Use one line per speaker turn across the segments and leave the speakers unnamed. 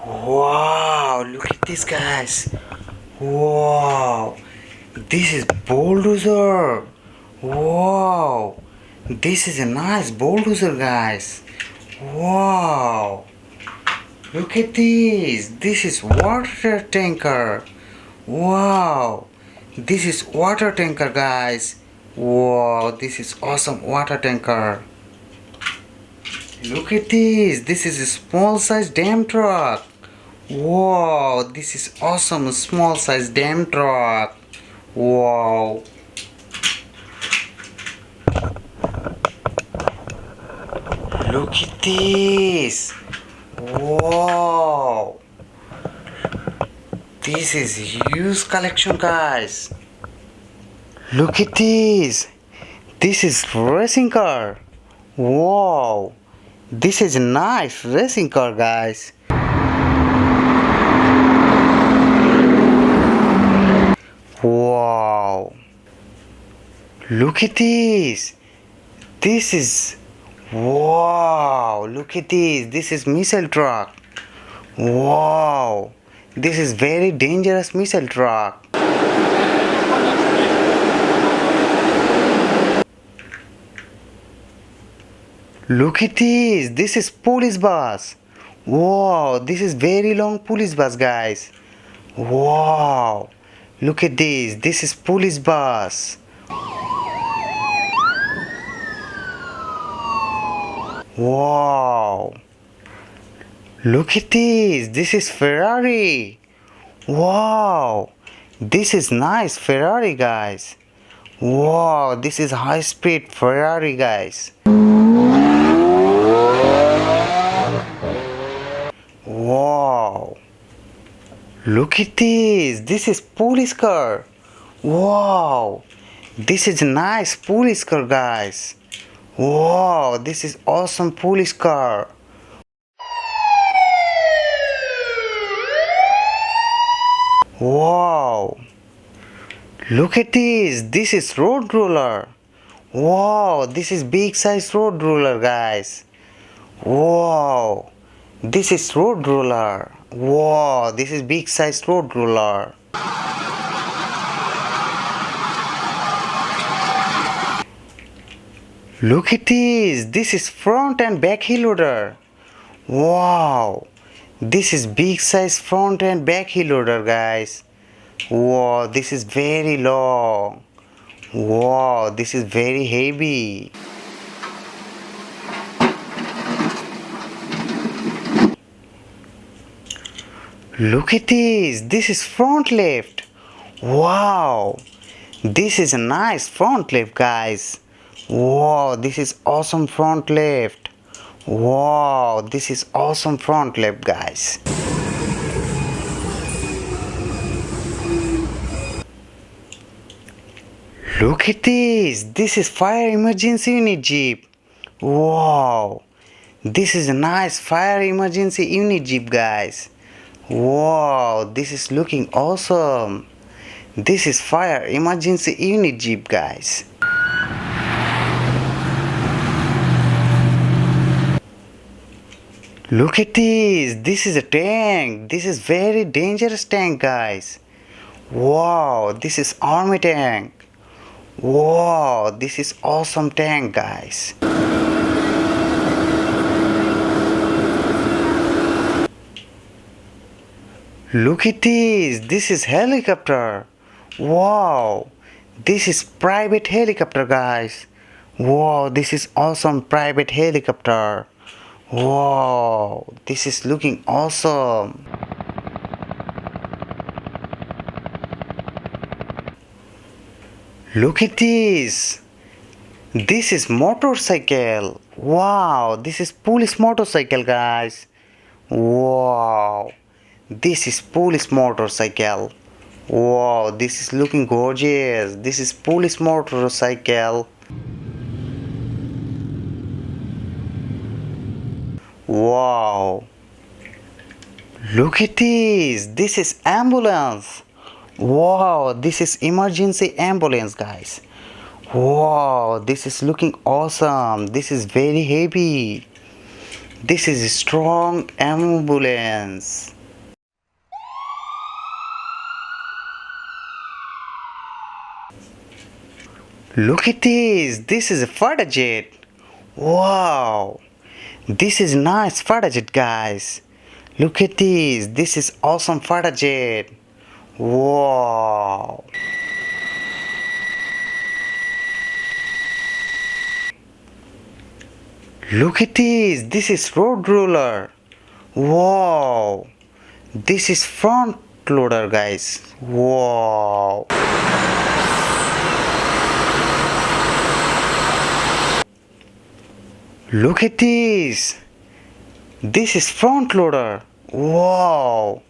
Wow, look at this, guys. Wow, this is bulldozer. Wow, this is a nice bulldozer, guys. Wow, look at this. This is water tanker. Wow, this is water tanker, guys. Wow, this is awesome water tanker. Look at this. This is a small size dam truck. Wow, this is awesome small size dam truck. Wow. Look at this. Wow. This is huge collection, guys. Look at this. This is racing car. Wow. This is a nice racing car, guys. Wow. Look at this. This is wow. Look at this. This is missile truck. Wow. This is very dangerous missile truck. Look at this. This is police bus. Wow. This is very long police bus, guys. Wow. Look at this. This is police bus. Wow. Look at this. This is Ferrari. Wow. This is nice Ferrari, guys. Wow. This is high speed Ferrari, guys. Wow. Look at this. This is police car. Wow. This is a nice police car, guys. Wow. This is awesome police car. Wow. Look at this. This is road roller. Wow. This is big size road roller, guys. Wow. This is road roller. Wow. This is big size road roller. Look at this. This is front and back heel loader. Wow. This is big size front and back heel loader, guys. Wow. This is very long. Wow. This is very heavy. Look at this. This is front lift. Wow. This is a nice front lift, guys. Wow. This is awesome front lift. Wow. This is awesome front lift, guys. Look at this. This is fire emergency unit jeep. Wow. This is a nice fire emergency unit jeep, guys. Wow, this is looking awesome. This is fire emergency unit jeep, guys. Look at this. This is a tank. This is very dangerous tank, guys. Wow, this is army tank. Wow, this is awesome tank, guys. Look at this. This is helicopter. Wow. This is private helicopter, guys. Wow, this is awesome private helicopter. Wow, this is looking awesome. Look at this. This is motorcycle. Wow, this is police motorcycle, guys. Wow. This is police motorcycle. Wow, this is looking gorgeous. This is police motorcycle. Wow. Look at this. This is ambulance. Wow, this is emergency ambulance, guys. Wow, this is looking awesome. This is very heavy. This is a strong ambulance. Look at this. This is a fighter jet. Wow. This is nice fighter jet, guys. Look at this. This is awesome fighter jet. Wow. Look at this. This is road roller. Wow. This is front loader, guys. Wow. Look at this. This is front loader. Wow.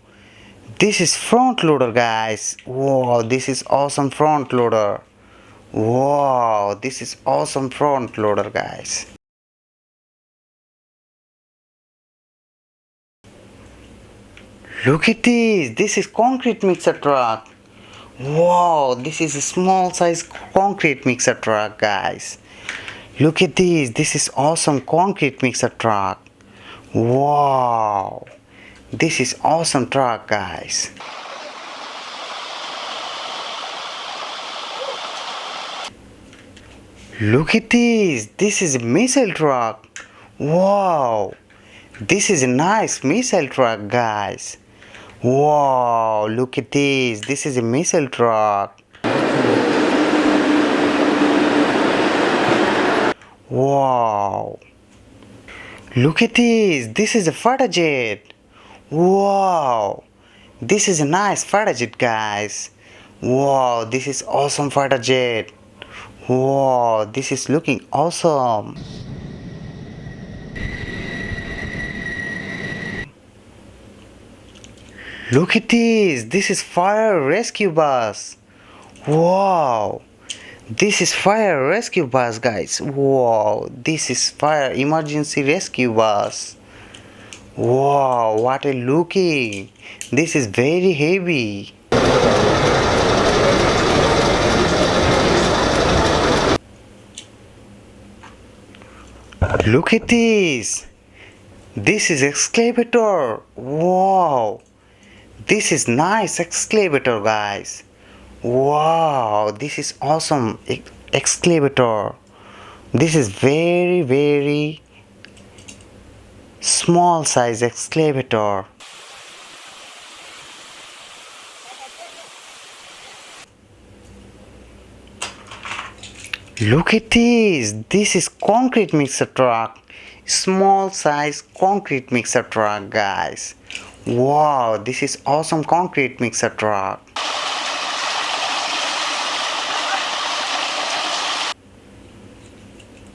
This is front loader, guys. Wow. This is awesome front loader. Wow. This is awesome front loader, guys. Look at this. This is concrete mixer truck. Wow. This is a small size concrete mixer truck, guys. Look at this. This is awesome concrete mixer truck. Wow. This is awesome truck, guys. Look at this. This is a missile truck. Wow. This is a nice missile truck, guys. Wow. Look at this. This is a missile truck. Wow. Look at this. This is a fighter jet. Wow. This is a nice fighter jet, guys. Wow. This is awesome fighter jet. Wow. This is looking awesome. Look at this. This is fire rescue bus. Wow. This is fire rescue bus, guys. Wow. This is fire emergency rescue bus. Wow. What a looking. This is very heavy. Look at this. This is excavator. Wow. This is nice excavator, guys. Wow, this is awesome excavator. This is very small size excavator. Look at this. This is concrete mixer truck. Small size concrete mixer truck, guys. Wow, this is awesome concrete mixer truck.